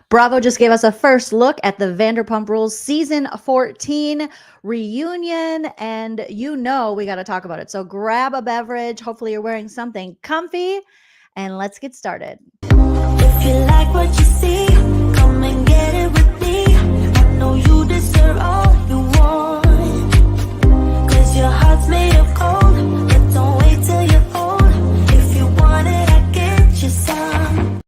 Bravo just gave us a first look at the Vanderpump Rules season 14 reunion, and you know we got to talk about it. So grab a beverage. Hopefully you're wearing something comfy, and let's get started. If you like what you see, come and get it with me. I know you deserve all you want, 'cause your heart's made of gold. But don't wait till you're old. If you want it, I get you some.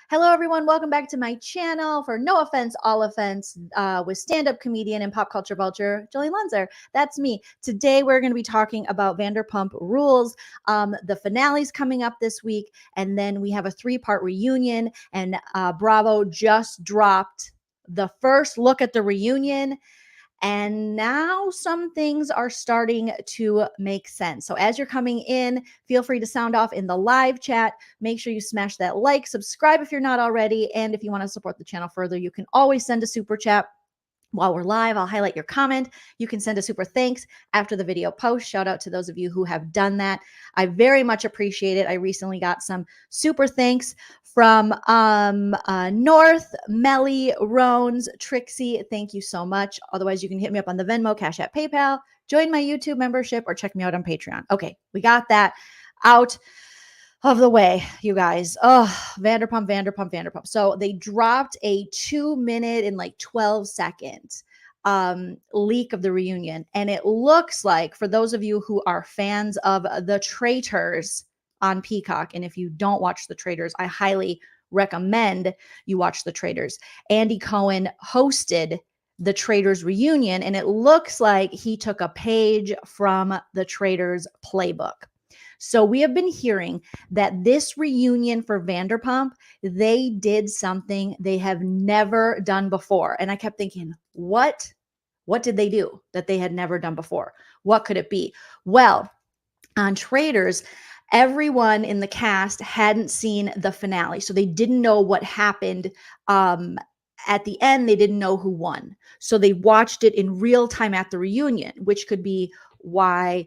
Hello, everyone. Welcome back to my channel for No Offense, All Offense with stand-up comedian and pop culture vulture, Joleen Lunzer. That's me. Today, we're going to be talking about Vanderpump Rules. The finale's coming up this week, and then we have a 3-part reunion, and Bravo just dropped the first look at the reunion. And now some things are starting to make sense. So as you're coming in, feel free to sound off in the live chat. Make sure you smash that like, subscribe if you're not already. And if you want to support the channel further, you can always send a super chat. While we're live, I'll highlight your comment. You can send a super thanks after the video post. Shout out to those of you who have done that. I very much appreciate it. I recently got some super thanks from North, Melly, Rones, Trixie. Thank you so much. Otherwise, you can hit me up on the Venmo, Cash App, PayPal, join my YouTube membership, or check me out on Patreon. Okay, we got that out of the way, you guys. Oh, Vanderpump. So they dropped a 2-minute and like 12-second leak of the reunion. And it looks like, for those of you who are fans of The Traitors on Peacock, and if you don't watch The Traitors, I highly recommend you watch The Traitors. Andy Cohen hosted The Traitors reunion, and it looks like he took a page from The Traitors playbook. So we have been hearing that this reunion for Vanderpump, they did something they have never done before. And I kept thinking, what did they do that they had never done before? What could it be? Well, on Traitors, everyone in the cast hadn't seen the finale. So they didn't know what happened. At the end, they didn't know who won. So they watched it in real time at the reunion, which could be why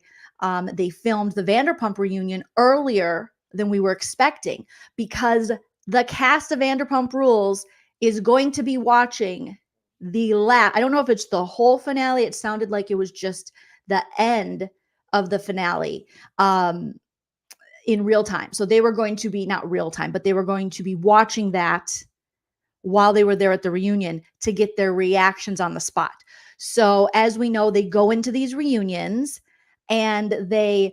they filmed the Vanderpump reunion earlier than we were expecting, because the cast of Vanderpump Rules is going to be watching the I don't know if it's the whole finale. It sounded like it was just the end of the finale in real time. So they were going to be, not real time, but they were going to be watching that while they were there at the reunion to get their reactions on the spot. So as we know, they go into these reunions and they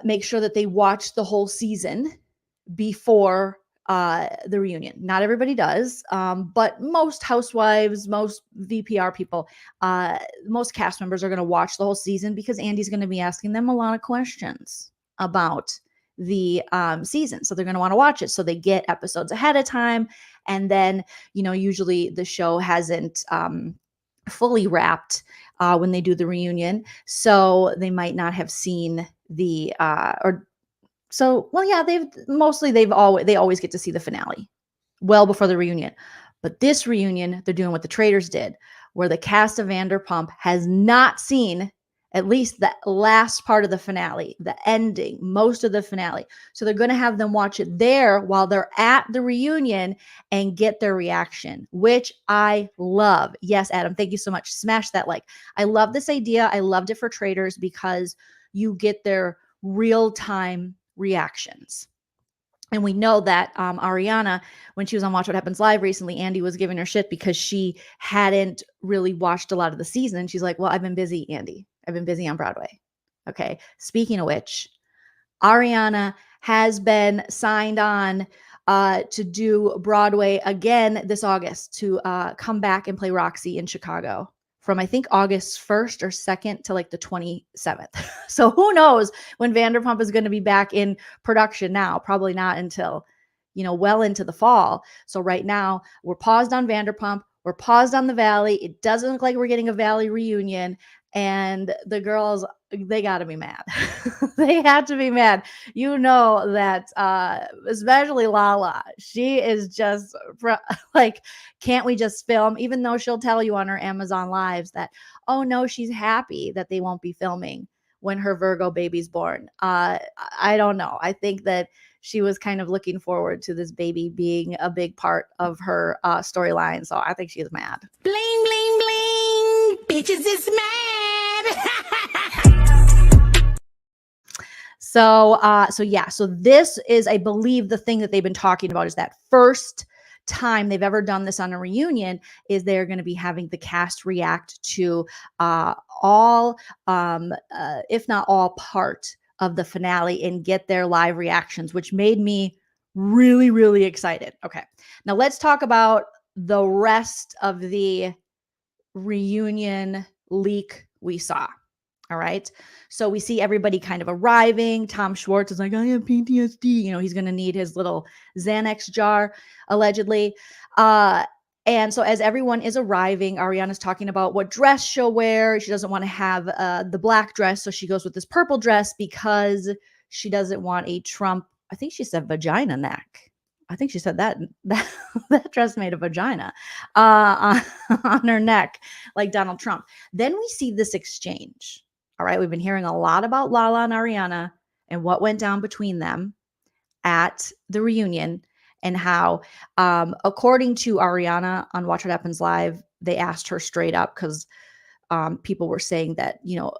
make sure that they watch the whole season before the reunion. Not everybody does, but most housewives, most VPR people, most cast members are going to watch the whole season, because Andy's going to be asking them a lot of questions about the season. So they're going to want to watch it. So they get episodes ahead of time. And then, usually the show hasn't fully wrapped when they do the reunion, so they might not have seen the they always get to see the finale well before the reunion. But this reunion, they're doing what the Traitors did, where the cast of Vanderpump has not seen at least the last part of the finale, the ending, most of the finale. So they're going to have them watch it there while they're at the reunion and get their reaction, which I love. Yes, Adam, thank you so much. Smash that like. I love this idea. I loved it for Traitors because you get their real-time reactions. And we know that Ariana, when she was on Watch What Happens Live recently, Andy was giving her shit because she hadn't really watched a lot of the season. And she's like, well, I've been busy, Andy. I've been busy on Broadway. Okay. Speaking of which, Ariana has been signed on to do Broadway again this August, to come back and play Roxy in Chicago from, I think, August 1st or 2nd to like the 27th. So who knows when Vanderpump is going to be back in production now? Probably not until, well into the fall. So right now we're paused on Vanderpump. We're paused on the Valley. It doesn't look like we're getting a Valley reunion. And the girls, they got to be mad. They had to be mad. You know that, especially Lala, she is just like, can't we just film? Even though she'll tell you on her Amazon Lives that, oh no, she's happy that they won't be filming when her Virgo baby's born. I don't know. I think that she was kind of looking forward to this baby being a big part of her storyline. So I think she's mad. Bling, bling, bling. Bitches is mad. So this is, I believe, the thing that they've been talking about is that first time they've ever done this on a reunion is they're going to be having the cast react to all, if not all, part of the finale and get their live reactions, which made me really, really excited. Okay, now let's talk about the rest of the reunion leak we saw. All right. So we see everybody kind of arriving. Tom Schwartz is like, I have PTSD. You know, he's going to need his little Xanax jar, allegedly. And so as everyone is arriving, Ariana's talking about what dress she'll wear. She doesn't want to have the black dress. So she goes with this purple dress because she doesn't want a Trump, I think she said vagina neck. I think she said that dress made a vagina on her neck, like Donald Trump. Then we see this exchange. All right. We've been hearing a lot about Lala and Ariana and what went down between them at the reunion, and how, according to Ariana on Watch What Happens Live, they asked her straight up because people were saying that, you know,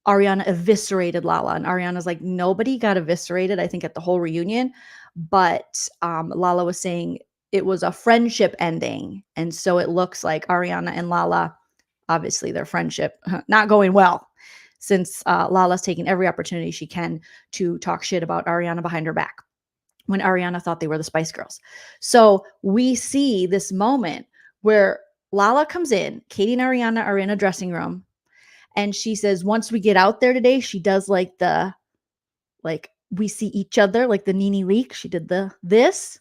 Ariana eviscerated Lala, and Ariana's like, nobody got eviscerated, I think, at the whole reunion. But Lala was saying it was a friendship ending. And so it looks like Ariana and Lala, obviously their friendship not going well, since Lala's taking every opportunity she can to talk shit about Ariana behind her back when Ariana thought they were the Spice Girls. So we see this moment where Lala comes in, Katie and Ariana are in a dressing room, and she says, once we get out there today, she does like we see each other, like the Nene Leak. She did this.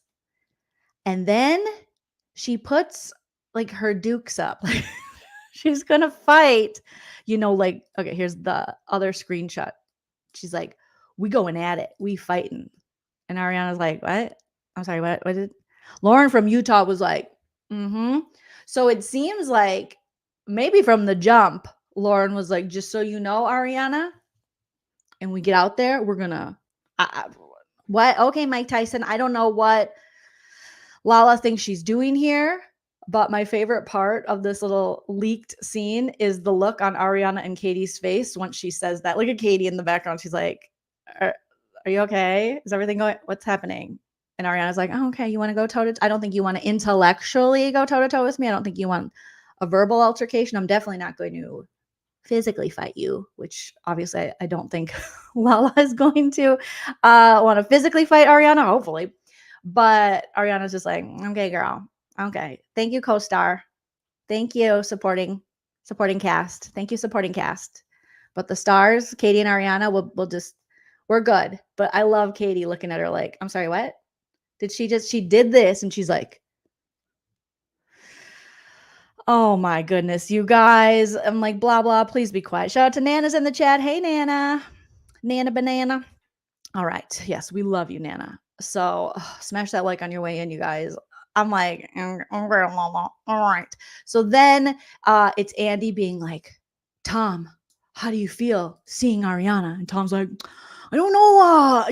And then she puts like her dukes up. She's going to fight, you know, like, okay, here's the other screenshot. She's like, we going at it. We fighting. And Ariana's like, what? I'm sorry, what did Lauren from Utah was like, mm-hmm. So it seems like maybe from the jump, Lauren was like, just so you know, Ariana, and we get out there, we're going to, what? Okay, Mike Tyson. I don't know what Lala thinks she's doing here, but my favorite part of this little leaked scene is the look on Ariana and Katie's face once she says that. Look at Katie in the background. She's like, are you okay? Is everything going? What's happening? And Ariana's like, oh, okay, you want to go toe to toe? I don't think you want to intellectually go toe to toe with me. I don't think you want a verbal altercation. I'm definitely not going to physically fight you, which obviously I don't think Lala is going to want to physically fight Ariana, hopefully. But Ariana's just like, okay, girl. Okay. Thank you, co-star. Thank you, supporting cast. Thank you, supporting cast. But the stars, Katie and Ariana, will just, we're good. But I love Katie looking at her like, I'm sorry, what? She did this. And she's like, oh my goodness, you guys. I'm like, blah, blah, please be quiet. Shout out to Nana's in the chat. Hey, Nana. Nana Banana. All right. Yes, we love you, Nana. So smash that like on your way in, you guys. I'm like, all right. So then it's Andy being like, Tom, how do you feel seeing Ariana? And Tom's like, I don't know.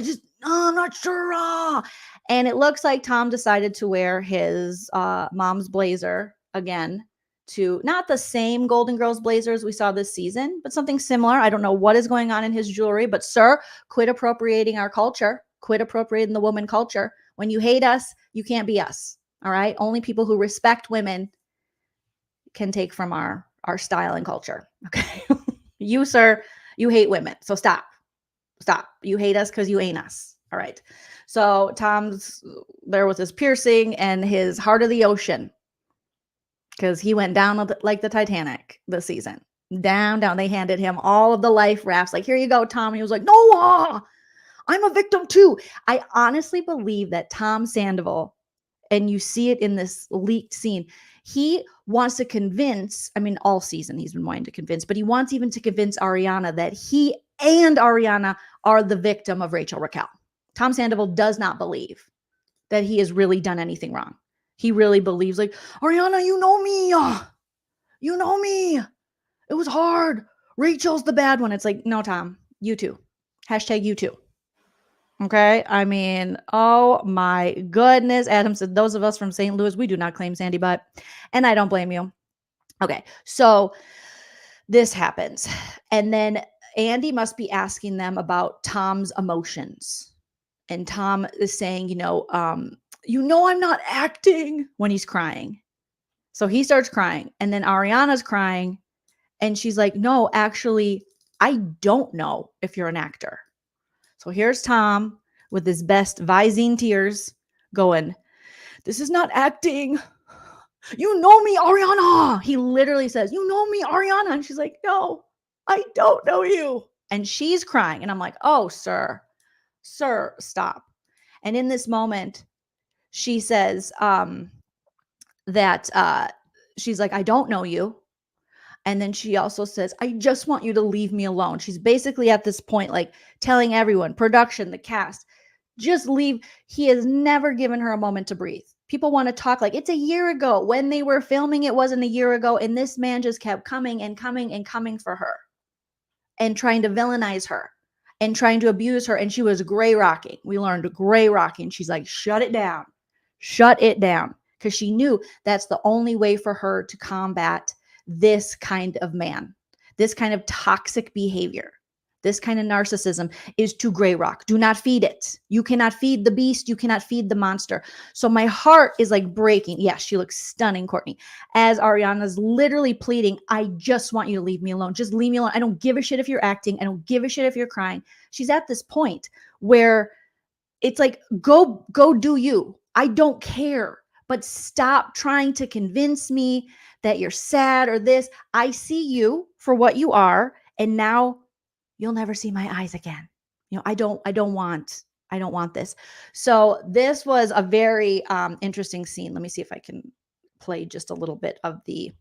I'm not sure. And it looks like Tom decided to wear his mom's blazer again, to not the same Golden Girls blazers we saw this season, but something similar. I don't know what is going on in his jewelry, but sir, quit appropriating our culture. Quit appropriating the woman culture. When you hate us, you can't be us. All right. Only people who respect women can take from our style and culture. Okay. You, sir, you hate women. So stop. You hate us because you ain't us. All right. So there was his piercing and his heart of the ocean, because he went down like the Titanic this season. Down. They handed him all of the life rafts. Like, here you go, Tom. And he was like, no, I'm a victim too. I honestly believe that Tom Sandoval, and you see it in this leaked scene, he wants to convince, I mean, all season he's been wanting to convince, but he wants even to convince Ariana that he and Ariana are the victim of Rachel Raquel. Tom Sandoval does not believe that he has really done anything wrong. He really believes, like, Ariana, you know me. You know me. It was hard. Rachel's the bad one. It's like, no, Tom, you too. Hashtag you too. Okay. I mean, oh my goodness. Adam said, those of us from St. Louis, we do not claim Sandy Butt. And I don't blame you. Okay. So this happens. And then Andy must be asking them about Tom's emotions. And Tom is saying, I'm not acting when he's crying. So he starts crying. And then Ariana's crying. And she's like, no, actually, I don't know if you're an actor. So here's Tom with his best Visine tears going, this is not acting. You know me, Ariana. He literally says, you know me, Ariana. And she's like, no, I don't know you. And she's crying. And I'm like, oh, sir, stop. And in this moment, she says that she's like, I don't know you. And then she also says, I just want you to leave me alone. She's basically at this point, like telling everyone, production, the cast, just leave. He has never given her a moment to breathe. People want to talk like it's a year ago. When they were filming, it wasn't a year ago. And this man just kept coming and coming and coming for her and trying to villainize her and trying to abuse her. And she was gray rocking. We learned gray rocking. She's like, shut it down. Shut it down. Because she knew that's the only way for her to combat this kind of man, this kind of toxic behavior, this kind of narcissism is to gray rock. Do not feed it. You cannot feed the beast. You cannot feed the monster. So my heart is like breaking. Yes, she looks stunning, Courtney. As Ariana's literally pleading, I just want you to leave me alone. Just leave me alone. I don't give a shit if you're acting. I don't give a shit if you're crying. She's at this point where it's like, go do you. I don't care. But stop trying to convince me that you're sad or this. I see you for what you are, and now you'll never see my eyes again. I don't want this. So this was a very interesting scene. Let me see if I can play just a little bit of the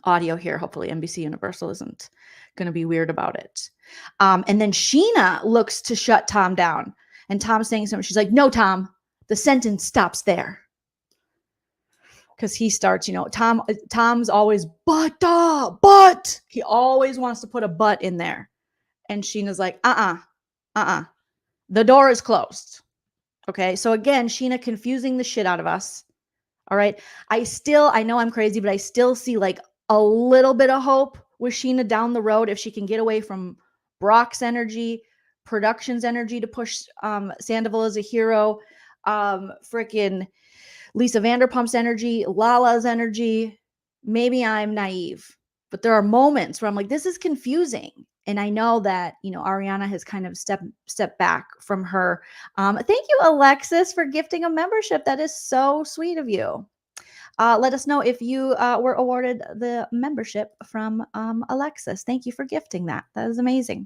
audio here. Hopefully NBC Universal isn't going to be weird about it. And then Sheena looks to shut Tom down, and Tom's saying something. She's like, no, Tom, the sentence stops there. Because he starts, Tom's always, but he always wants to put a but in there. And Sheena's like, the door is closed. Okay. So again, Sheena confusing the shit out of us. All right. I know I'm crazy, but I still see like a little bit of hope with Sheena down the road. If she can get away from Brock's energy, production's energy to push Sandoval as a hero, freaking Lisa Vanderpump's energy, Lala's energy. Maybe I'm naive, but there are moments where I'm like, this is confusing. And I know that, Ariana has kind of stepped back from her. Thank you, Alexis, for gifting a membership. That is so sweet of you. Let us know if you were awarded the membership from Alexis. Thank you for gifting that. That is amazing.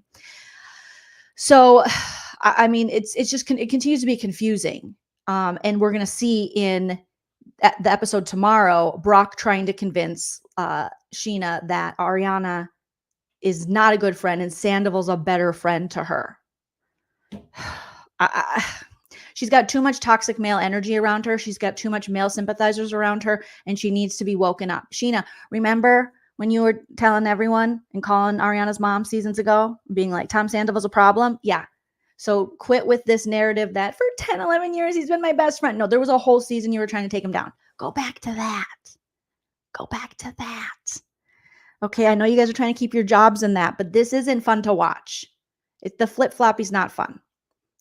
So, I mean, it continues to be confusing. And we're going to see in the episode tomorrow, Brock trying to convince Sheena that Ariana is not a good friend and Sandoval's a better friend to her. She's got too much toxic male energy around her. She's got too much male sympathizers around her, and she needs to be woken up. Sheena, remember when you were telling everyone and calling Ariana's mom seasons ago, being like, Tom Sandoval's a problem? Yeah. So quit with this narrative that for 10, 11 years, he's been my best friend. No, there was a whole season you were trying to take him down. Go back to that. Go back to that. Okay, I know you guys are trying to keep your jobs in that, but this isn't fun to watch. The flip-floppy's not fun.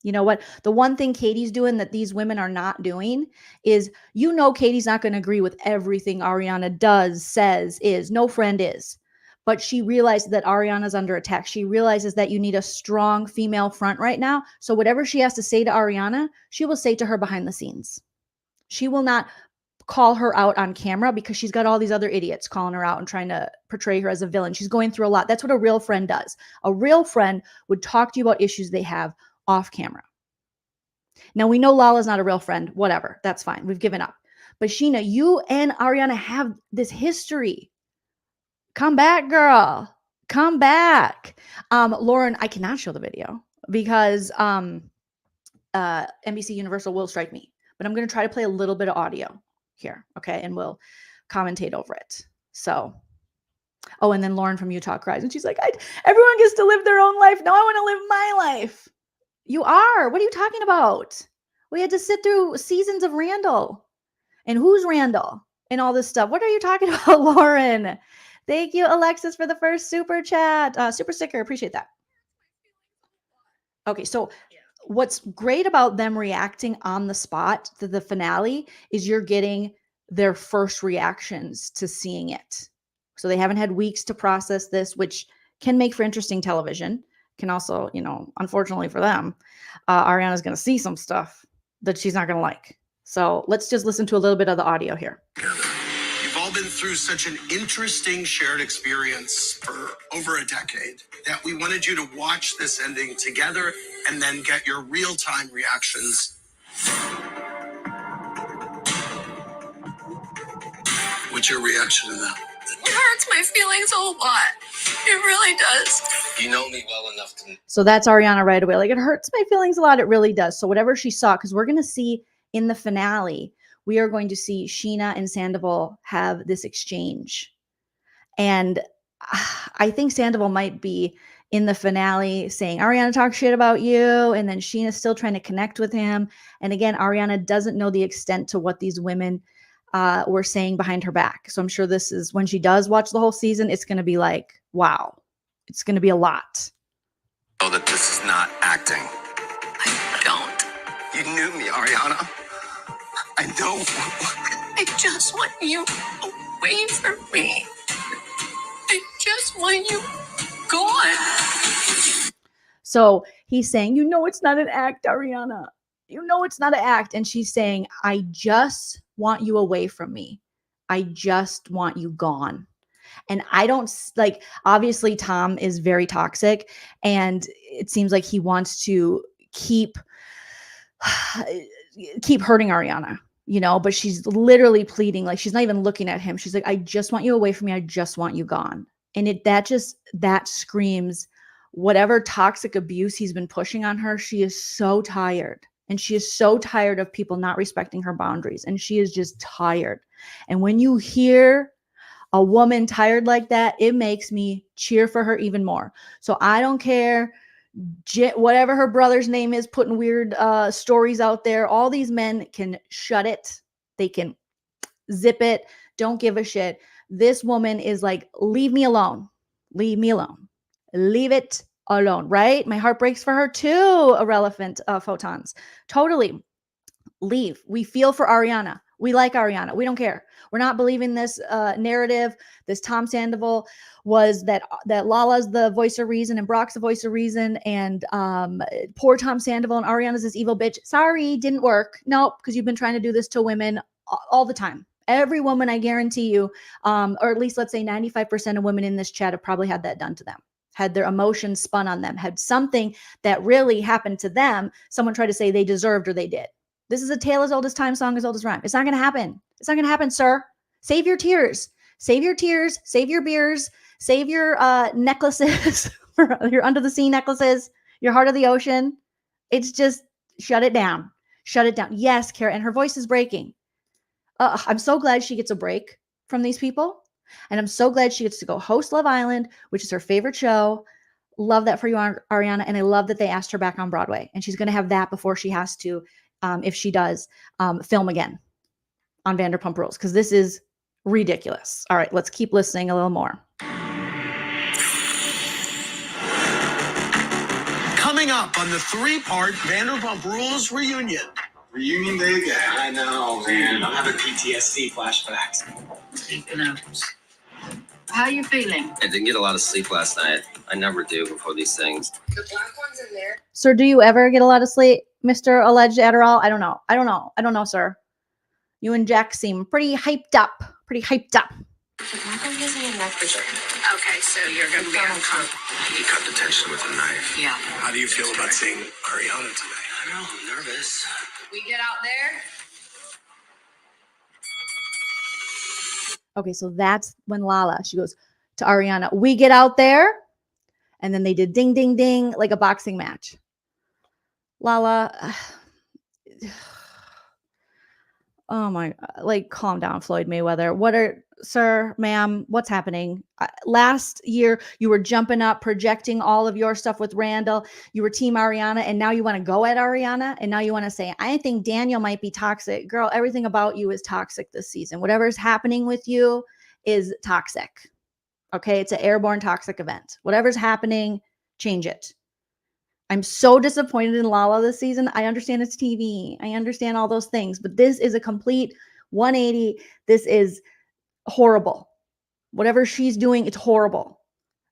You know what? The one thing Katie's doing that these women are not doing is, Katie's not going to agree with everything Ariana does, says, is. No friend is. But she realized that Ariana's under attack. She realizes that you need a strong female front right now. So whatever she has to say to Ariana, she will say to her behind the scenes. She will not call her out on camera because she's got all these other idiots calling her out and trying to portray her as a villain. She's going through a lot. That's what a real friend does. A real friend would talk to you about issues they have off camera. Now, we know Lala's not a real friend. Whatever. That's fine. We've given up. But Sheena, you and Ariana have this history. Come back, girl. Come back. Lauren, I cannot show the video because NBC Universal will strike me. But I'm going to try to play a little bit of audio here, okay? And we'll commentate over it. So, and then Lauren from Utah cries. And she's like, everyone gets to live their own life. No, I want to live my life. You are. What are you talking about? We had to sit through seasons of Randall. And who's Randall? And all this stuff. What are you talking about, Lauren? Thank you, Alexis, for the first super chat. Super sticker. Appreciate that. Okay, so what's great about them reacting on the spot to the finale is you're getting their first reactions to seeing it. So they haven't had weeks to process this, which can make for interesting television. Can also, unfortunately for them, Ariana's going to see some stuff that she's not going to like. So let's just listen to a little bit of the audio here. You've all been through such an interesting shared experience for over a decade that we wanted you to watch this ending together and then get your real-time reactions. What's your reaction to that? It hurts my feelings a lot. It really does. You know me well enough to... So that's Ariana right away. Like, it hurts my feelings a lot. It really does. So whatever she saw, because we're going to see in the finale, we are going to see Sheena and Sandoval have this exchange. And I think Sandoval might be in the finale saying, Ariana talks shit about you. And then Sheena's still trying to connect with him. And again, Ariana doesn't know the extent to what these women were saying behind her back. So I'm sure this is when she does watch the whole season, it's going to be like, wow, it's going to be a lot. Know that this is not acting. I don't. You knew me, Ariana. I know. I just want you away from me. I just want you gone. So he's saying, it's not an act, Ariana. It's not an act. And she's saying, I just want you away from me. I just want you gone. And I don't like, obviously Tom is very toxic and it seems like he wants to keep hurting Ariana, but she's literally pleading, like she's not even looking at him. She's like, I just want you away from me. I just want you gone. And that screams whatever toxic abuse he's been pushing on her. She is so tired. And she is so tired of people not respecting her boundaries. And she is just tired. And when you hear a woman tired like that, it makes me cheer for her even more. So I don't care whatever her brother's name is, putting weird stories out there. All these men can shut it. They can zip it. Don't give a shit. This woman is like, leave me alone. Leave me alone. Leave it alone, right? My heart breaks for her too, irrelevant photons. Totally. Leave. We feel for Ariana. We like Ariana. We don't care. We're not believing this narrative. This Tom Sandoval was that Lala's the voice of reason and Brock's the voice of reason, and poor Tom Sandoval and Ariana's this evil bitch. Sorry, didn't work. Nope, because you've been trying to do this to women all the time. Every woman, I guarantee you, or at least let's say 95% of women in this chat have probably had that done to them. Had their emotions spun on them, had something that really happened to them, someone tried to say they deserved or they did. This is a tale as old as time, song as old as rhyme. It's not going to happen. It's not going to happen, sir. Save your tears. Save your tears. Save your beers. Save your necklaces, your under the sea necklaces, your heart of the ocean. It's just shut it down. Shut it down. Yes, Kara, and her voice is breaking. I'm so glad she gets a break from these people. And I'm so glad she gets to go host Love Island, which is her favorite show. Love that for you, Ariana. And I love that they asked her back on Broadway. And she's going to have that before she has to, if she does, film again on Vanderpump Rules. Because this is ridiculous. All right, let's keep listening a little more. Coming up on the 3-part Vanderpump Rules reunion. Reunion day again. I know, man. I'm having PTSD flashbacks. How are you feeling? I didn't get a lot of sleep last night. I never do before these things. The black one's in there. Sir, do you ever get a lot of sleep, Mr. Alleged Adderall? I don't know, sir. You and Jack seem pretty hyped up. The black one gives me a neck vision. Okay, so you're going to be uncomfortable. He cut the tension with a knife. Yeah. How do you feel about seeing Ariana today? I don't know, I'm nervous. We get out there. Okay, so that's when Lala, she goes to Ariana, we get out there. And then they did ding, ding, ding, like a boxing match. Lala, Oh my, like, calm down, Floyd Mayweather. Sir, ma'am, what's happening? Last year, you were jumping up, projecting all of your stuff with Randall. You were Team Ariana, and now you want to go at Ariana, and now you want to say, I think Daniel might be toxic. Girl, everything about you is toxic this season. Whatever's happening with you is toxic. Okay? It's an airborne toxic event. Whatever's happening, change it. I'm so disappointed in Lala this season. I understand it's TV. I understand all those things, but this is a complete 180. This is horrible. Whatever she's doing, it's horrible.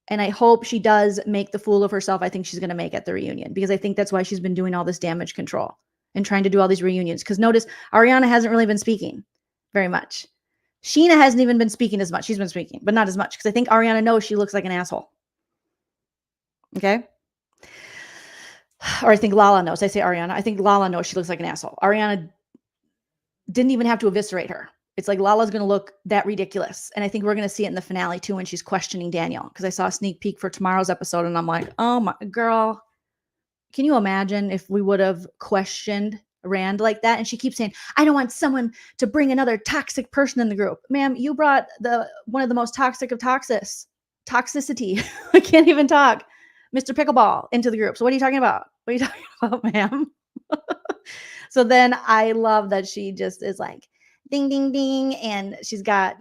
And I hope she does make the fool of herself. I think she's going to make at the reunion, because I think that's why she's been doing all this damage control and trying to do all these reunions. Because notice, Ariana hasn't really been speaking very much. Sheena hasn't even been speaking as much. She's been speaking, but not as much, because I think Ariana knows she looks like an asshole. Okay? Or I think Lala knows. I say Ariana. I think Lala knows she looks like an asshole. Ariana didn't even have to eviscerate her. It's like Lala's going to look that ridiculous. And I think we're going to see it in the finale too, when she's questioning Daniel. Because I saw a sneak peek for tomorrow's episode, and I'm like, oh my girl, can you imagine if we would have questioned Rand like that? And she keeps saying, I don't want someone to bring another toxic person in the group. Ma'am, you brought one of the most toxic of toxicity. I can't even talk. Mr. Pickleball into the group. So what are you talking about? What are you talking about, ma'am? So then I love that she just is like, ding, ding, ding. And she's got,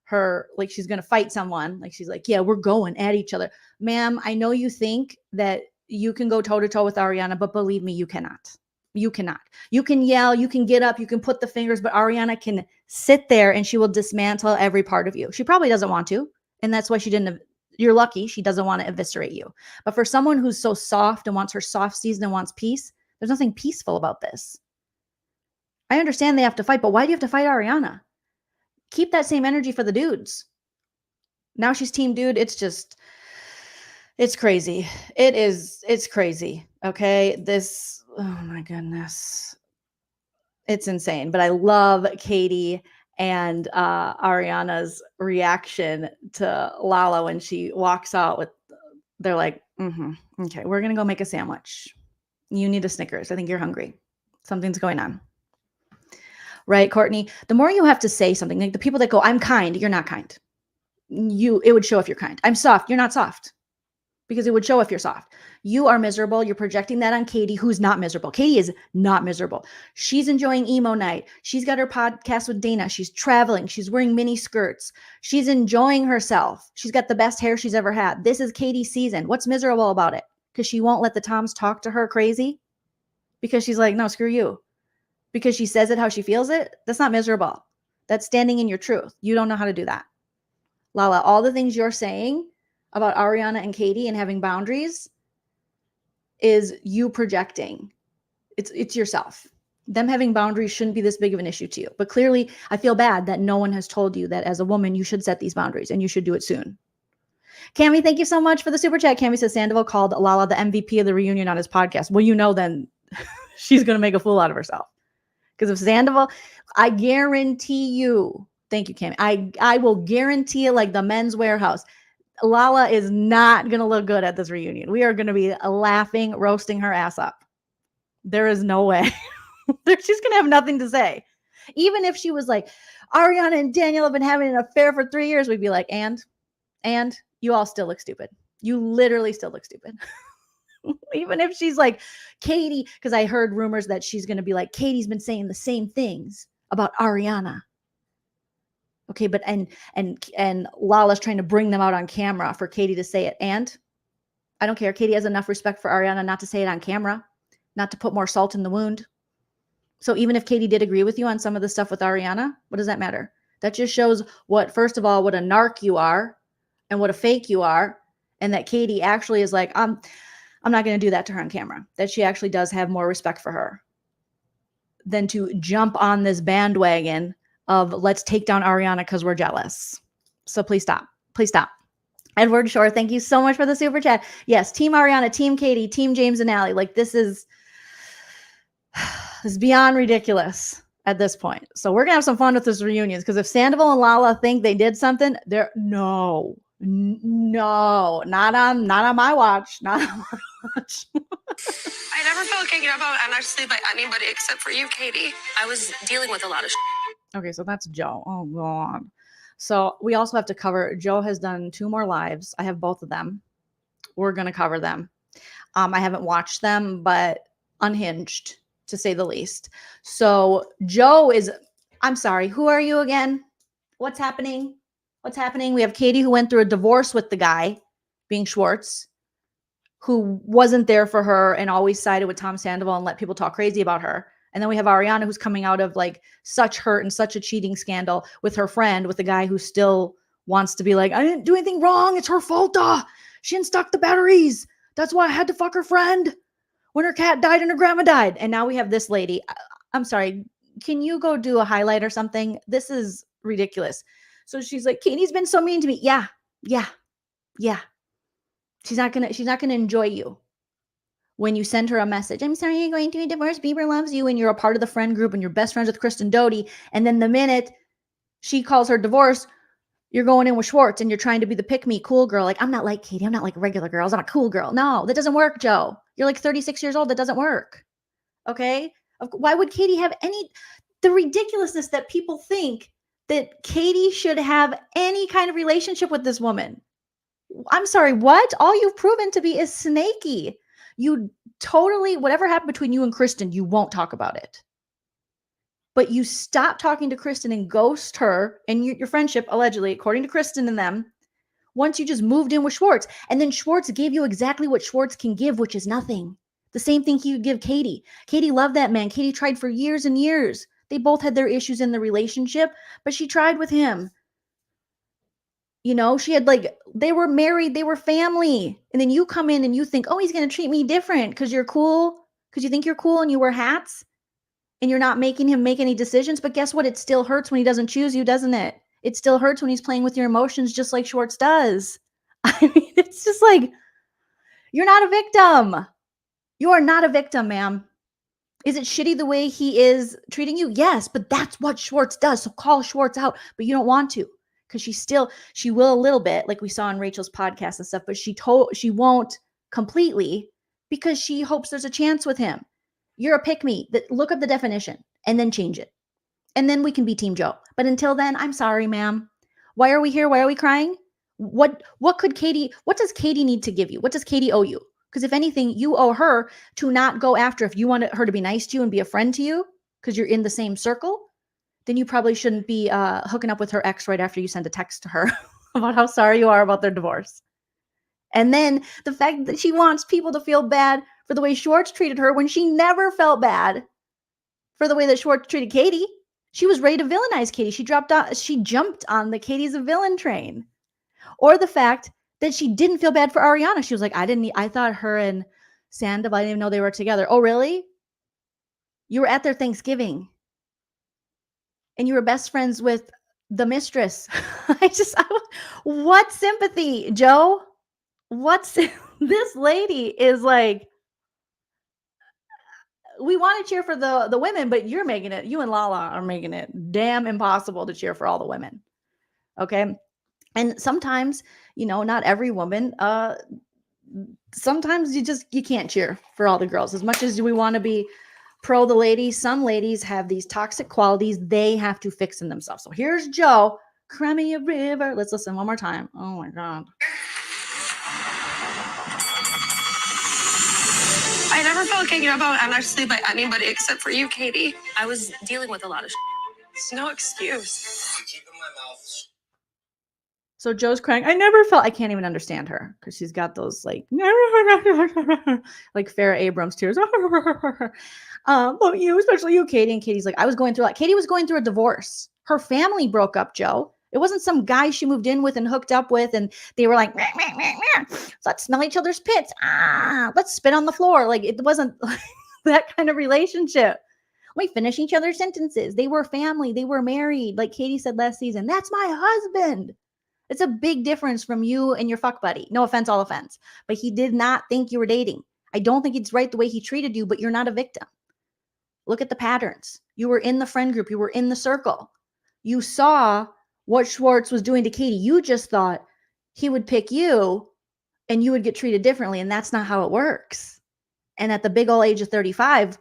her, like, she's going to fight someone. Like, she's like, yeah, we're going at each other. Ma'am, I know you think that you can go toe to toe with Ariana, but believe me, you cannot. You cannot. You can yell, you can get up, you can put the fingers, but Ariana can sit there and she will dismantle every part of you. She probably doesn't want to. And that's why she didn't. You're lucky she doesn't want to eviscerate you. But for someone who's so soft and wants her soft season and wants peace, there's nothing peaceful about this. I understand they have to fight, but why do you have to fight Ariana? Keep that same energy for the dudes. Now she's team dude. It's crazy. It's crazy. Okay. Oh my goodness. It's insane. But I love Katie and Ariana's reaction to Lala when she walks out they're like, okay, we're going to go make a sandwich. You need a Snickers. I think you're hungry. Something's going on. Right, Courtney? The more you have to say something, like the people that go, I'm kind, you're not kind. It would show if you're kind. I'm soft, you're not soft. Because it would show if you're soft. You are miserable. You're projecting that on Katie, who's not miserable. Katie is not miserable. She's enjoying emo night. She's got her podcast with Dana. She's traveling. She's wearing mini skirts. She's enjoying herself. She's got the best hair she's ever had. This is Katie's season. What's miserable about it? Because she won't let the Toms talk to her crazy? Because she's like, no, screw you. Because she says it how she feels it? That's not miserable. That's standing in your truth. You don't know how to do that. Lala, all the things you're saying about Ariana and Katie and having boundaries is you projecting. It's yourself. Them having boundaries shouldn't be this big of an issue to you. But clearly, I feel bad that no one has told you that as a woman, you should set these boundaries and you should do it soon. Cami, thank you so much for the super chat. Cami says Sandoval called Lala the MVP of the reunion on his podcast. Well, then she's going to make a fool out of herself. Because if Sandoval, I guarantee you, thank you, Cami. I will guarantee it like the Men's Warehouse. Lala is not going to look good at this reunion. We are going to be laughing, roasting her ass up. There is no way. She's going to have nothing to say. Even if she was like, Ariana and Daniel have been having an affair for 3 years, we'd be like, and you all still look stupid. You literally still look stupid. Even if she's like, Katie, because I heard rumors that she's going to be like, Katie's been saying the same things about Ariana. Okay, but and Lala's trying to bring them out on camera for Katie to say it. And I don't care. Katie has enough respect for Ariana not to say it on camera, not to put more salt in the wound. So even if Katie did agree with you on some of the stuff with Ariana, what does that matter? That just shows first of all, what a narc you are and what a fake you are. And that Katie actually is like, I'm not going to do that to her on camera. That she actually does have more respect for her than to jump on this bandwagon of let's take down Ariana because we're jealous. So please stop. Please stop. Edward Shore, thank you so much for the super chat. Yes, Team Ariana, Team Katie, Team James and Allie. Like this is beyond ridiculous at this point. So we're gonna have some fun with this reunions because if Sandoval and Lala think they did something, no, not on my watch. Not on my watch. I never felt taken about honestly by anybody except for you, Katie. I was dealing with a lot of Okay, so that's Joe. Oh, God. So we also have to cover, Joe has done 2 more lives. I have both of them. We're going to cover them. I haven't watched them, but unhinged, to say the least. So Joe is, I'm sorry, who are you again? What's happening? What's happening? We have Katie, who went through a divorce with the guy, being Schwartz, who wasn't there for her and always sided with Tom Sandoval and let people talk crazy about her. And then we have Ariana, who's coming out of like such hurt and such a cheating scandal with her friend, with the guy who still wants to be like, I didn't do anything wrong. It's her fault. She didn't stock the batteries. That's why I had to fuck her friend when her cat died and her grandma died. And now we have this lady. I'm sorry. Can you go do a highlight or something? This is ridiculous. So she's like, Katie's been so mean to me. Yeah. She's not gonna enjoy you when you send her a message. I'm sorry you're going through a divorce. Bieber loves you, and you're a part of the friend group and you're best friends with Kristen Doty. And then the minute she calls her divorce, you're going in with Schwartz and you're trying to be the pick-me cool girl. Like, I'm not like Katie. I'm not like regular girls. I'm a cool girl. No, that doesn't work, Joe. You're like 36 years old. That doesn't work. Okay? Why would Katie have the ridiculousness that people think that Katie should have any kind of relationship with this woman? I'm sorry, what? All you've proven to be is snaky. You totally, whatever happened between you and Kristen, you won't talk about it. But you stop talking to Kristen and ghost her and your friendship, allegedly, according to Kristen and them, once you just moved in with Schwartz. And then Schwartz gave you exactly what Schwartz can give, which is nothing. The same thing he would give Katie. Katie loved that man. Katie tried for years and years. They both had their issues in the relationship, but she tried with him. You know, she had they were married, they were family. And then you come in and you think, oh, he's going to treat me different because you're cool, because you think you're cool and you wear hats and you're not making him make any decisions. But guess what? It still hurts when he doesn't choose you, doesn't it? It still hurts when he's playing with your emotions just like Schwartz does. I mean, it's just like, you're not a victim. You are not a victim, ma'am. Is it shitty the way he is treating you? Yes, but that's what Schwartz does. So call Schwartz out, but you don't want to. Because she will a little bit, like we saw on Rachel's podcast and stuff, but she won't completely because she hopes there's a chance with him. You're a pick-me. Look up the definition and then change it. And then we can be Team Joe. But until then, I'm sorry, ma'am. Why are we here? Why are we crying? What does Katie need to give you? What does Katie owe you? Because if anything, you owe her to not go after, if you want her to be nice to you and be a friend to you because you're in the same circle, then you probably shouldn't be hooking up with her ex right after you send a text to her about how sorry you are about their divorce. And then the fact that she wants people to feel bad for the way Schwartz treated her when she never felt bad for the way that Schwartz treated Katie. She was ready to villainize Katie. She jumped on the Katie's a villain train. Or the fact that she didn't feel bad for Ariana. She was like, I thought her and Sandoval, I didn't even know they were together. Oh, really? You were at their Thanksgiving. And you were best friends with the mistress. What sympathy, Joe? This lady is like, we want to cheer for the women, but you and Lala are making it damn impossible to cheer for all the women. Okay. And sometimes, not every woman, sometimes you can't cheer for all the girls. As much as we want to be pro the ladies, some ladies have these toxic qualities they have to fix in themselves. So here's Joe, Cry Me a River. Let's listen one more time. Oh my God. I never felt taken about honestly by anybody except for you, Katie. I was dealing with a lot of It's no excuse. Keeping my mouth. So Joe's crying. I can't even understand her because she's got those like Farrah Abrams tears. But you, especially you, Katie. And Katie's like, Katie was going through a divorce. Her family broke up, Joe. It wasn't some guy she moved in with and hooked up with, and they were like, let's smell each other's pits. Let's spit on the floor. Like, it wasn't that kind of relationship. We finish each other's sentences. They were family. They were married. Like Katie said last season, that's my husband. It's a big difference from you and your fuck buddy. No offense, all offense. But he did not think you were dating. I don't think it's right the way he treated you, but you're not a victim. Look at the patterns. You were in the friend group. You were in the circle. You saw what Schwartz was doing to Katie. You just thought he would pick you and you would get treated differently. And that's not how it works. And at the big old age of 35,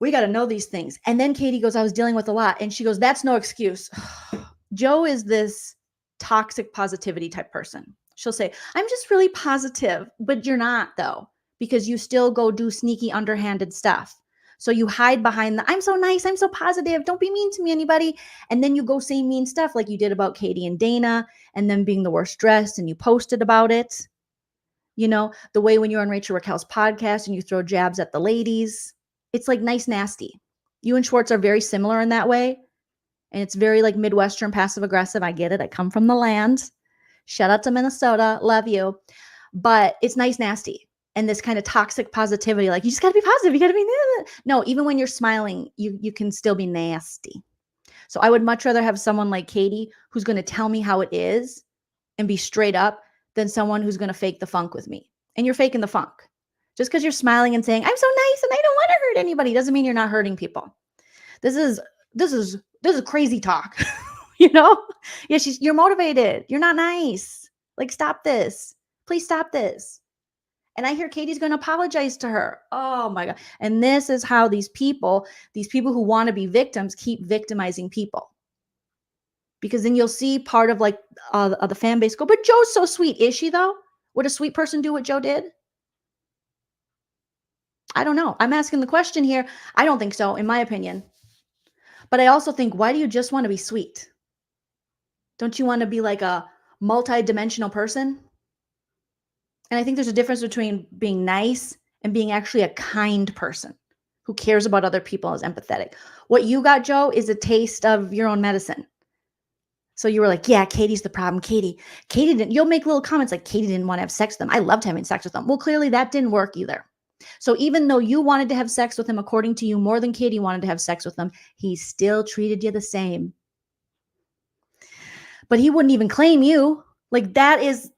we got to know these things. And then Katie goes, I was dealing with a lot. And she goes, that's no excuse. Joe is this toxic positivity type person. She'll say, I'm just really positive, but you're not though, because you still go do sneaky underhanded stuff. So you hide behind the, I'm so nice, I'm so positive, don't be mean to me, anybody. And then you go say mean stuff like you did about Katie and Dana and them being the worst dressed and you posted about it. You know, the way when you're on Rachel Raquel's podcast and you throw jabs at the ladies, it's like nice, nasty. You and Schwartz are very similar in that way. And it's very like Midwestern passive aggressive. I get it. I come from the land. Shout out to Minnesota. Love you. But it's nice, nasty. And this kind of toxic positivity, like you just got to be positive. You got to be, no, even when you're smiling, you can still be nasty. So I would much rather have someone like Katie who's going to tell me how it is and be straight up than someone who's going to fake the funk with me. And you're faking the funk. Just because you're smiling and saying, I'm so nice and I don't want to hurt anybody doesn't mean you're not hurting people. This is crazy talk. You know? Yeah, you're motivated. You're not nice. Like, stop this. Please stop this. And I hear Katie's going to apologize to her. Oh my God. And this is how these people who want to be victims keep victimizing people. Because then you'll see part of like the fan base go, but Joe's so sweet. Is she though? Would a sweet person do what Joe did? I don't know. I'm asking the question here. I don't think so, in my opinion. But I also think, why do you just want to be sweet? Don't you want to be like a multi-dimensional person? And I think there's a difference between being nice and being actually a kind person who cares about other people and is empathetic. What you got, Joe, is a taste of your own medicine. So you were like, yeah, Katie's the problem. Katie didn't, you'll make little comments like Katie didn't want to have sex with them. I loved having sex with them. Well, clearly that didn't work either. So even though you wanted to have sex with him, according to you, more than Katie wanted to have sex with him, he still treated you the same. But he wouldn't even claim you. Like that is,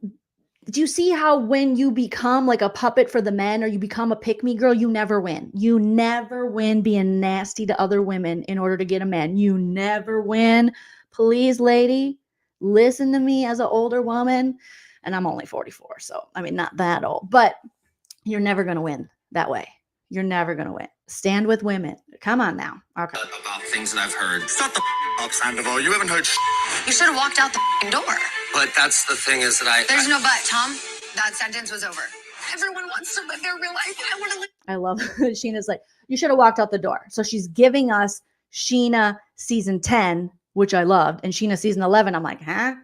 do you see how when you become like a puppet for the men or you become a pick-me girl, you never win. You never win being nasty to other women in order to get a man. You never win. Please, lady, listen to me as an older woman. And I'm only 44, so I mean, not that old, but you're never going to win that way. You're never going to win. Stand with women. Come on now. Okay. About things that I've heard. Shut the up, Sandoval. You haven't heard You should have walked out the door. But that's the thing is that There's no but, Tom. That sentence was over. Everyone wants to live their real life. I want to live. I love Sheena's like, you should have walked out the door. So she's giving us Sheena season 10, which I loved, and Sheena season 11. I'm like, huh?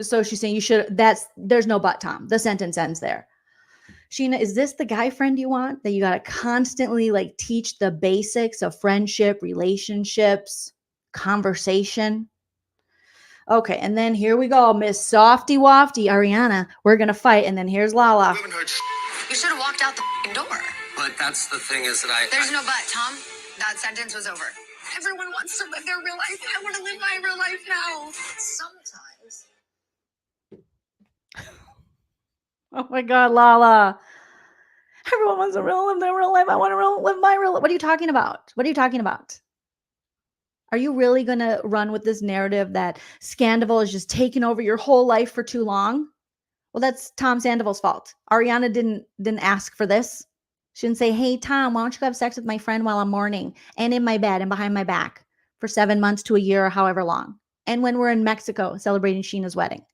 So she's saying there's no but, Tom. The sentence ends there. Sheena, is this the guy friend you want that you got to constantly like teach the basics of friendship, relationships, conversation? Okay, and then here we go, Miss Softy Wafty, Ariana. We're gonna fight, and then here's Lala. You should have walked out the door. But that's the thing is that There's no but, Tom. That sentence was over. Everyone wants to live their real life. I want to live my real life now. Sometimes. Oh my God, Lala. Everyone wants to live their real life. I want to live my real life. What are you talking about? What are you talking about? Are you really going to run with this narrative that Scandival is just taking over your whole life for too long? Well, that's Tom Sandoval's fault. Ariana didn't ask for this. She didn't say, hey, Tom, why don't you have sex with my friend while I'm mourning and in my bed and behind my back for 7 months to a year or however long. And when we're in Mexico celebrating Sheena's wedding.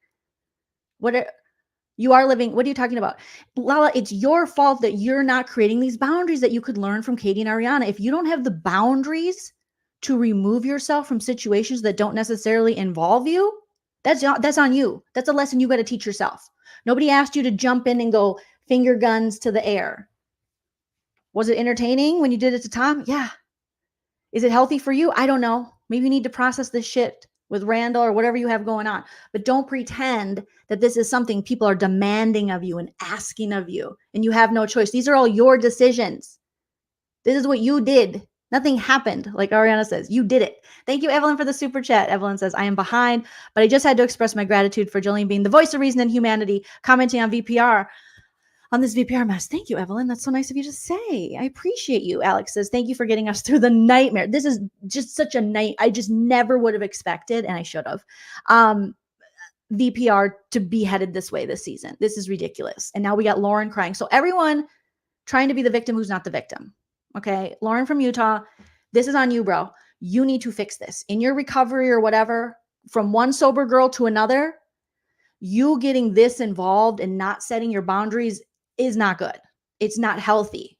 What are you talking about? Lala, it's your fault that you're not creating these boundaries that you could learn from Katie and Ariana. If you don't have the boundaries to remove yourself from situations that don't necessarily involve you, that's on you. That's a lesson you got to teach yourself. Nobody asked you to jump in and go finger guns to the air. Was it entertaining when you did it to Tom? Yeah. Is it healthy for you? I don't know. Maybe you need to process this shit with Randall or whatever you have going on. But don't pretend that this is something people are demanding of you and asking of you, and you have no choice. These are all your decisions. This is what you did. Nothing happened, like Ariana says. You did it. Thank you, Evelyn, for the super chat. Evelyn says, I am behind, but I just had to express my gratitude for Joleen being the voice of reason and humanity, commenting on VPR, on this VPR mess. Thank you, Evelyn. That's so nice of you to say. I appreciate you. Alex says, thank you for getting us through the nightmare. This is just such a night. I just never would have expected, and I should have, VPR to be headed this way this season. This is ridiculous. And now we got Lauren crying. So everyone trying to be the victim who's not the victim. Okay. Lauren from Utah, this is on you, bro. You need to fix this in your recovery or whatever. From one sober girl to another, you getting this involved and not setting your boundaries is not good. It's not healthy.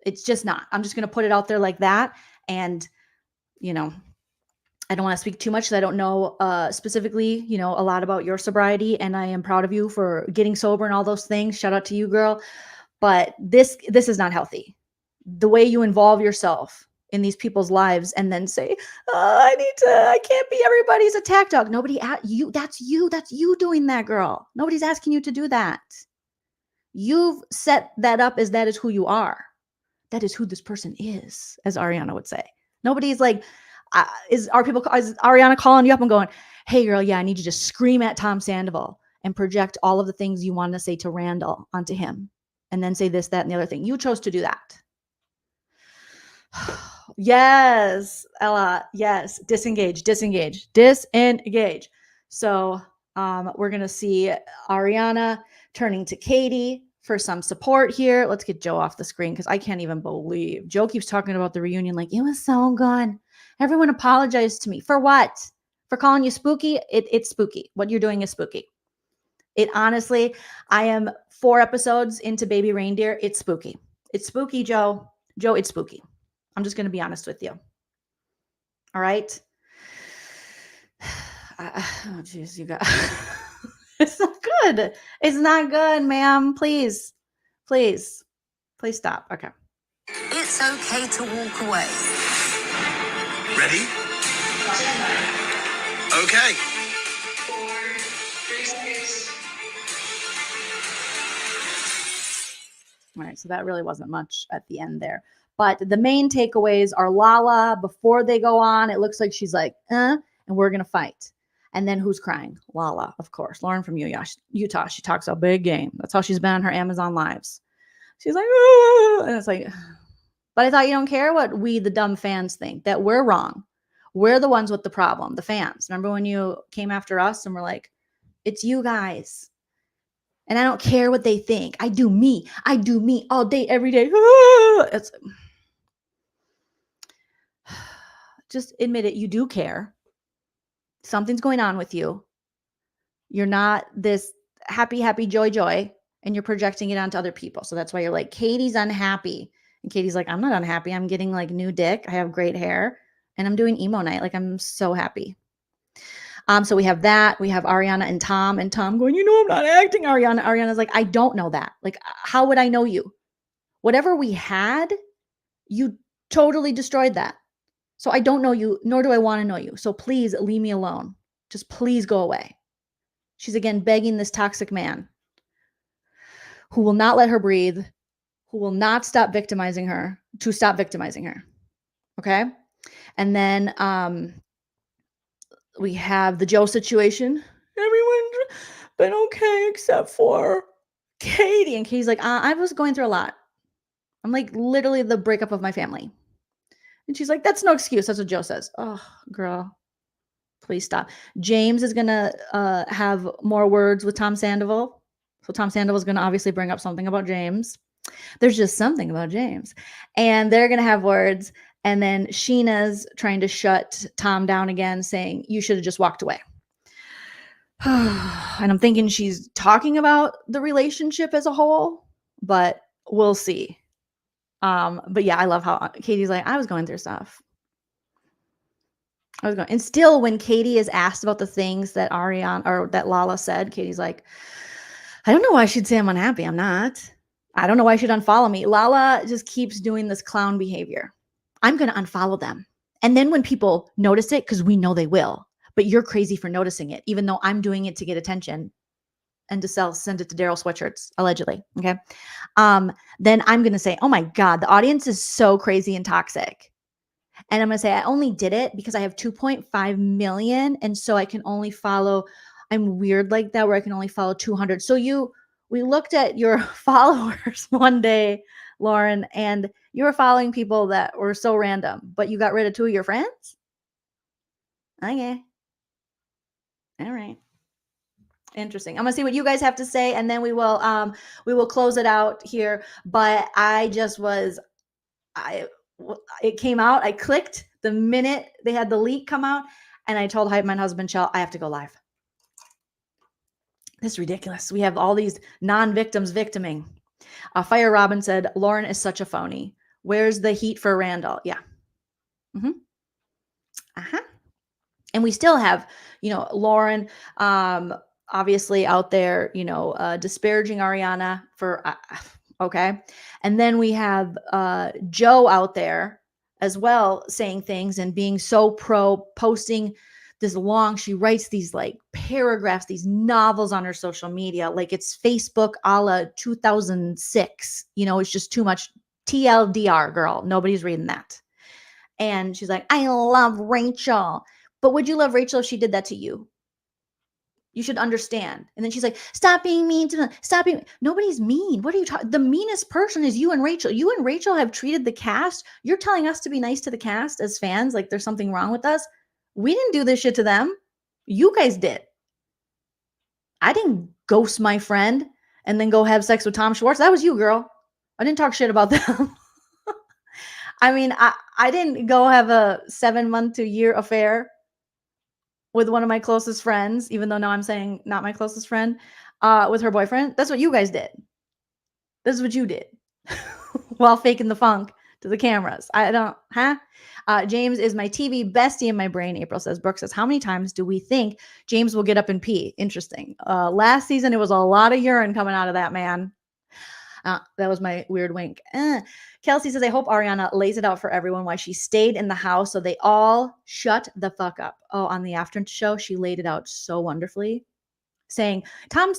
It's just not. I'm just going to put it out there like that. And, you know, I don't want to speak too much because I don't know specifically, you know, a lot about your sobriety. And I am proud of you for getting sober and all those things. Shout out to you, girl. But this is not healthy. The way you involve yourself in these people's lives and then say, I can't be everybody's attack dog. Nobody at you. That's you doing that, girl. Nobody's asking you to do that. You've set that up as that is who you are. That is who this person is, as Ariana would say. Nobody's like, is Ariana calling you up and going, hey girl, yeah, I need you to scream at Tom Sandoval and project all of the things you want to say to Randall onto him. And then say this, that, and the other thing. You chose to do that. Yes, Ella. Yes. Disengage. So we're going to see Ariana turning to Katie for some support here. Let's get Joe off the screen because I can't even believe Joe keeps talking about the reunion like it was so good. Everyone apologized to me. For what? For calling you spooky? It's spooky. What you're doing is spooky. It honestly, I am 4 episodes into Baby Reindeer. It's spooky. It's spooky, Joe. Joe, it's spooky. I'm just going to be honest with you. All right. Oh, geez, you got. It's not good. It's not good, ma'am. Please stop. Okay. It's okay to walk away. Ready? Okay. All right. So that really wasn't much at the end there. But the main takeaways are Lala, before they go on, it looks like she's like, and we're going to fight. And then who's crying? Lala, of course. Lauren from Utah. She talks a big game. That's how she's been on her Amazon lives. She's like, and it's like, but I thought you don't care what we, the dumb fans, think, that we're wrong. We're the ones with the problem, the fans. Remember when you came after us and we're like, it's you guys. And I don't care what they think. I do me all day, every day. It's just admit it. You do care. Something's going on with you. You're not this happy, joy, and you're projecting it onto other people. So that's why you're like, Katie's unhappy. And Katie's like, I'm not unhappy. I'm getting like new dick. I have great hair and I'm doing emo night. Like, I'm so happy. So we have that. We have Ariana and Tom going, I'm not acting, Ariana. Ariana's like, I don't know that. Like, how would I know you? Whatever we had, you totally destroyed that. So I don't know you, nor do I want to know you. So please leave me alone. Just please go away. She's again begging this toxic man who will not let her breathe, who will not stop victimizing her, to stop victimizing her. Okay? And then we have the Joe situation. Everyone's been okay except for Katie. And Katie's like, I was going through a lot. I'm like literally the breakup of my family. And she's like, that's no excuse. That's what Joe says. Oh, girl, please stop. James is going to have more words with Tom Sandoval. So Tom Sandoval is going to obviously bring up something about James. There's just something about James. And they're going to have words. And then Sheena's trying to shut Tom down again, saying, you should have just walked away. And I'm thinking she's talking about the relationship as a whole, but we'll see. But yeah, I love how Katie's like, I was going through stuff. And still when Katie is asked about the things that Ariana or that Lala said, Katie's like, I don't know why she'd say I'm unhappy. I'm not. I don't know why she'd unfollow me. Lala just keeps doing this clown behavior. I'm going to unfollow them. And then when people notice it, because we know they will, but you're crazy for noticing it, even though I'm doing it to get attention and to send it to Daryl sweatshirts, allegedly. Okay. Then I'm going to say, oh my God, the audience is so crazy and toxic. And I'm going to say, I only did it because I have 2.5 million. And so I can only follow, I'm weird like that, where I can only follow 200. So we looked at your followers one day, Lauren, and you were following people that were so random, but you got rid of 2 of your friends? Okay. All right. Interesting. I'm gonna see what you guys have to say, and then we will close it out here. But it came out. I clicked the minute they had the leak come out, and I told my husband, Shell, I have to go live. This is ridiculous. We have all these non-victims victiming. Fire Robin said, Lauren is such a phony. Where's the heat for Randall? Yeah. Mm-hmm. Uh-huh. And we still have, Lauren, obviously out there, disparaging Ariana for, okay. And then we have Joe out there as well saying things and being so posting this long, she writes these like paragraphs, these novels on her social media, like it's Facebook a la 2006, it's just too much TLDR, girl. Nobody's reading that. And she's like, I love Rachel. But would you love Rachel if she did that to you? You should understand. And then she's like, stop being mean to them. Stop being. Nobody's mean. What are you talking? The meanest person is you and Rachel. You and Rachel have treated the cast. You're telling us to be nice to the cast as fans, like there's something wrong with us. We didn't do this shit to them. You guys did. I didn't ghost my friend and then go have sex with Tom Schwartz. That was you, girl. I didn't talk shit about them. I mean, I didn't go have a 7-month to year affair with one of my closest friends, even though now I'm saying not my closest friend, with her boyfriend. That's what you guys did. This is what you did while faking the funk to the cameras. James is my TV bestie in my brain. April says, Brooke says, how many times do we think James will get up and pee? Interesting. Last season, it was a lot of urine coming out of that man. That was my weird wink. Kelsey says, I hope Ariana lays it out for everyone why she stayed in the house so they all shut the fuck up. Oh, on the after show, she laid it out so wonderfully, saying Tom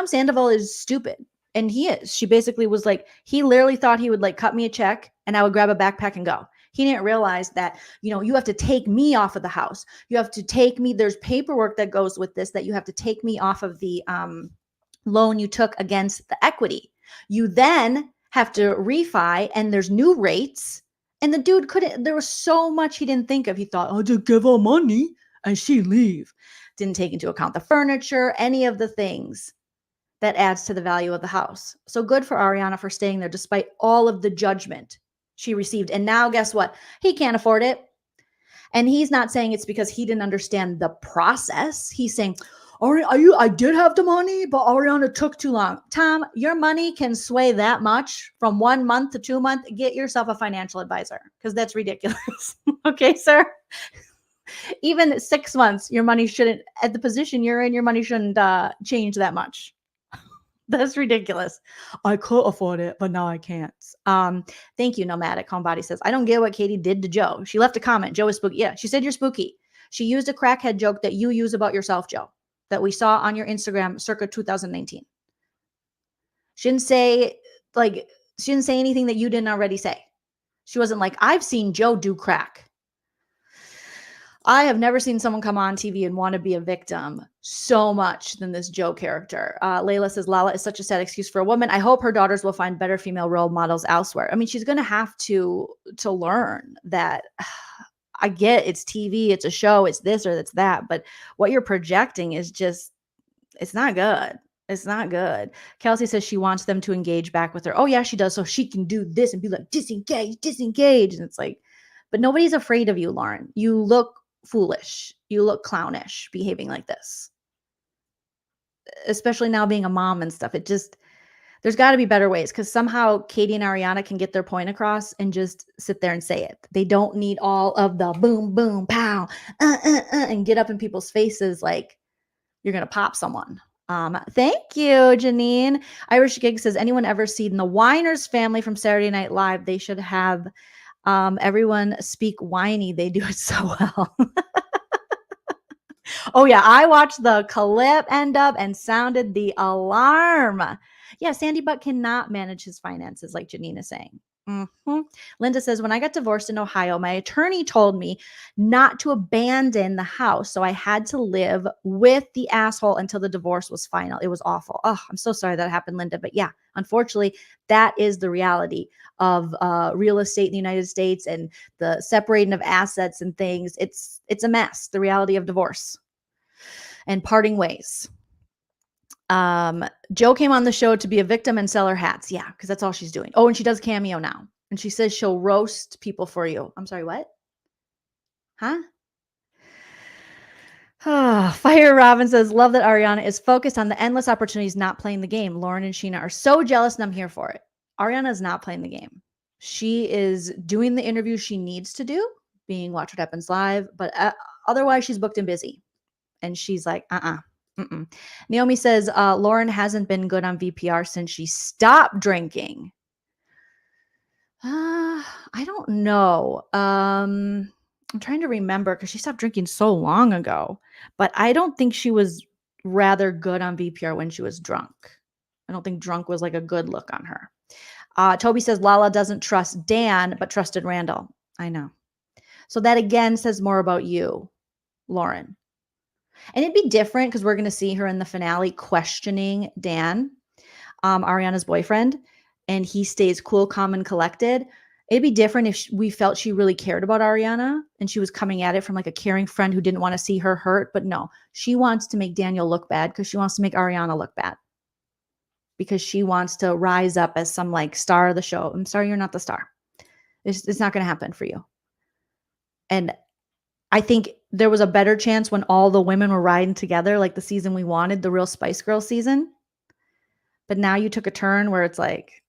Sandoval is stupid. And he is. She basically was like, he literally thought he would like cut me a check and I would grab a backpack and go. He didn't realize that, you have to take me off of the house. You have to take me. There's paperwork that goes with this that you have to take me off of the loan you took against the equity. You then have to refi and there's new rates. And the dude there was so much he didn't think of. He thought, I'll just give her money and she leave. Didn't take into account the furniture, any of the things that adds to the value of the house. So good for Ariana for staying there despite all of the judgment she received. And now guess what? He can't afford it. And he's not saying it's because he didn't understand the process. He's saying, I did have the money, but Ariana took too long. Tom, your money can sway that much from 1 month to 2 months. Get yourself a financial advisor because that's ridiculous. Okay, sir? Even 6 months, your money shouldn't, at the position you're in, your money shouldn't change that much. That's ridiculous. I could afford it, but now I can't. Thank you, Nomadic Homebody says, I don't get what Katie did to Joe. She left a comment. Joe is spooky. Yeah, she said you're spooky. She used a crackhead joke that you use about yourself, Joe, that we saw on your Instagram circa 2019. She didn't say anything that you didn't already say. She wasn't like, I've seen Joe do crack. I have never seen someone come on TV and want to be a victim so much than this Joe character. Layla says, Lala is such a sad excuse for a woman. I hope her daughters will find better female role models elsewhere. I mean, she's going to have to learn that. I get it's TV, it's a show, it's this or it's that, but what you're projecting is just, it's not good. It's not good. Kelsey says she wants them to engage back with her. Oh yeah, she does. So she can do this and be like, disengage. And it's like, but nobody's afraid of you, Lauren. You look foolish. You look clownish behaving like this, especially now being a mom and stuff. There's got to be better ways because somehow Katie and Ariana can get their point across and just sit there and say it. They don't need all of the boom, boom, pow, and get up in people's faces like you're going to pop someone. Thank you, Janine. Irish Gig says, anyone ever seen the Winers family from Saturday Night Live? They should have everyone speak whiny. They do it so well. Oh yeah, I watched the clip end up and sounded the alarm. Yeah, Sandy Butt cannot manage his finances like Janine is saying. Mm-hmm. Linda says, when I got divorced in Ohio, my attorney told me not to abandon the house. So I had to live with the asshole until the divorce was final. It was awful. Oh, I'm so sorry that happened, Linda. But yeah, unfortunately, that is the reality of real estate in the United States and the separating of assets and things. It's a mess. The reality of divorce and parting ways. Joe came on the show to be a victim and sell her hats. Yeah, because that's all she's doing. Oh, and she does Cameo now. And she says she'll roast people for you. I'm sorry, what? Huh? Fire Robin says, love that Ariana is focused on the endless opportunities not playing the game. Lauren and Sheena are so jealous and I'm here for it. Ariana is not playing the game. She is doing the interview she needs to do, being Watch What Happens Live, but otherwise she's booked and busy. And she's like, mm-mm. Naomi says, Lauren hasn't been good on VPR since she stopped drinking. I don't know. I'm trying to remember because she stopped drinking so long ago, but I don't think she was rather good on VPR when she was drunk. I don't think drunk was like a good look on her. Toby says Lala doesn't trust Dan, but trusted Randall. I know. So that again says more about you, Lauren. And it'd be different because we're going to see her in the finale questioning Dan, Ariana's boyfriend, and he stays cool, calm, and collected. It'd be different if we felt she really cared about Ariana and she was coming at it from like a caring friend who didn't want to see her hurt. But no, she wants to make Daniel look bad because she wants to make Ariana look bad because she wants to rise up as some like star of the show. I'm sorry, you're not the star. It's not going to happen for you. And I think there was a better chance when all the women were riding together, like the season we wanted, the real Spice Girls season. But now you took a turn where it's like,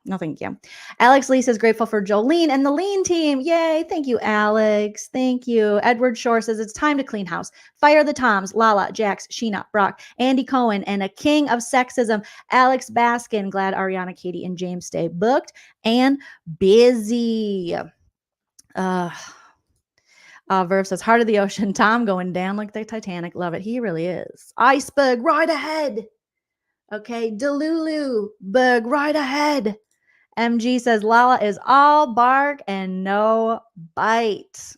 no, thank you. Alex Lee says grateful for Joleen and the Lean team. Yay. Thank you, Alex. Thank you. Edward Shore says it's time to clean house. Fire the Toms, Lala, Jax, Sheena, Brock, Andy Cohen, and a king of sexism, Alex Baskin. Glad Ariana, Katie, and James stay booked and busy. Verve says heart of the ocean. Tom going down like the Titanic. Love it. He really is. Iceberg right ahead. Okay. Delulu Berg right ahead. MG says Lala is all bark and no bite.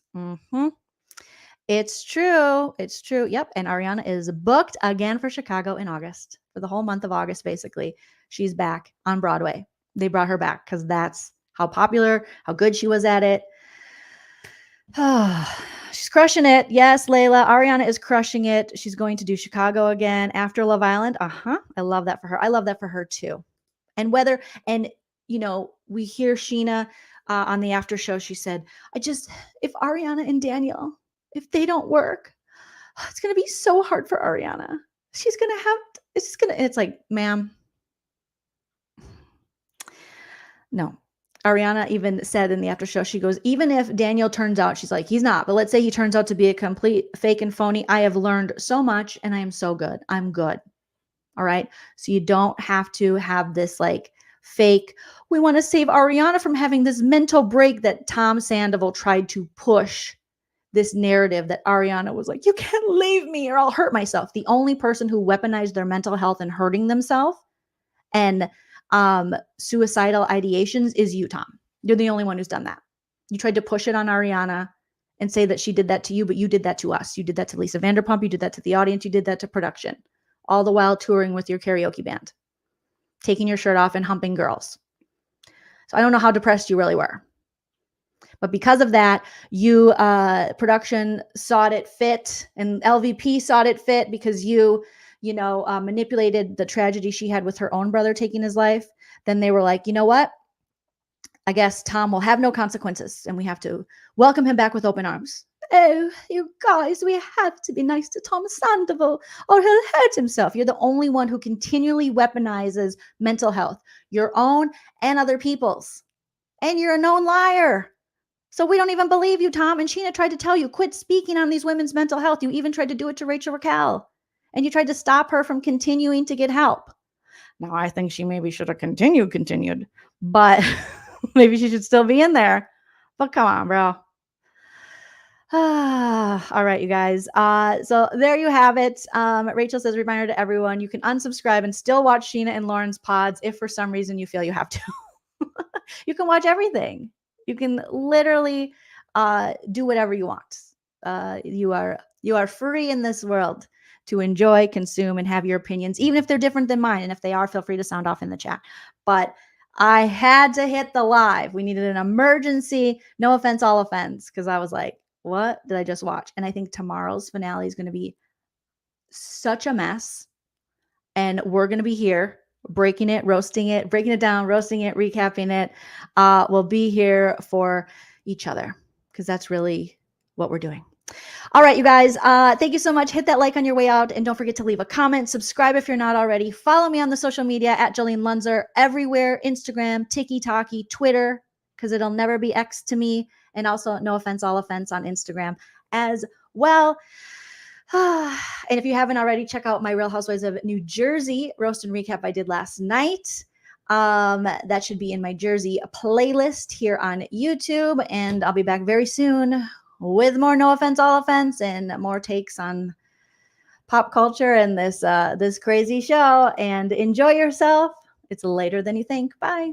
It's true. It's true. Yep. And Ariana is booked again for Chicago in August. For the whole month of August, basically. She's back on Broadway. They brought her back because that's how popular, how good she was at it. She's crushing it. Yes, Layla. Ariana is crushing it. She's going to do Chicago again after Love Island. I love that for her. I love that for her too. And you know, we hear Sheena on the after show. She said, if Ariana and Daniel, if they don't work, it's going to be so hard for Ariana. It's like, ma'am. No. Ariana even said in the after show, she goes, even if Daniel turns out, she's like, he's not, but let's say he turns out to be a complete fake and phony. I have learned so much and I am so good. I'm good. All right. So you don't have to have this like fake, we want to save Ariana from having this mental break that Tom Sandoval tried to push this narrative that Ariana was like, you can't leave me or I'll hurt myself. The only person who weaponized their mental health and hurting themselves and suicidal ideations is you, Tom. You're the only one who's done that. You tried to push it on Ariana and say that she did that to you, but you did that to us. You did that to Lisa Vanderpump. You did that to the audience. You did that to production, all the while touring with your karaoke band, taking your shirt off and humping girls. So I don't know how depressed you really were. But because of that, you production saw it fit and LVP saw it fit because you manipulated the tragedy she had with her own brother taking his life. Then they were like, you know what? I guess Tom will have no consequences and we have to welcome him back with open arms. Oh, you guys, we have to be nice to Tom Sandoval or he'll hurt himself. You're the only one who continually weaponizes mental health, your own and other people's. And you're a known liar. So we don't even believe you, Tom. And Sheena tried to tell you, quit speaking on these women's mental health. You even tried to do it to Rachel Raquel. And you tried to stop her from continuing to get help. Now, I think she maybe should have continued. But maybe she should still be in there. But come on, bro. All right, you guys. So there you have it. Rachel says, reminder to everyone, you can unsubscribe and still watch Sheena and Lauren's pods if for some reason you feel you have to. You can watch everything. You can literally do whatever you want. You are free in this world to enjoy, consume, and have your opinions, even if they're different than mine. And if they are, feel free to sound off in the chat. But I had to hit the live. We needed an emergency, no offense, all offense, because I was like, what did I just watch? And I think tomorrow's finale is going to be such a mess. and we're going to be here breaking it, roasting it, breaking it down, roasting it, recapping it. We'll be here for each other because that's really what we're doing. All right, you guys, thank you so much. Hit that like on your way out, and don't forget to leave a comment. Subscribe if you're not already. Follow me on the social media at joleenlunzer everywhere, Instagram, TikTok, Twitter, because it'll never be X to me, and also No Offense, All Offense on Instagram as well. And if you haven't already, check out my Real Housewives of New Jersey roast and recap I did last night. That should be in my Jersey playlist here on YouTube, and I'll be back very soon with more No Offense, All Offense, and more takes on pop culture and this crazy show. And enjoy yourself. It's later than you think. Bye.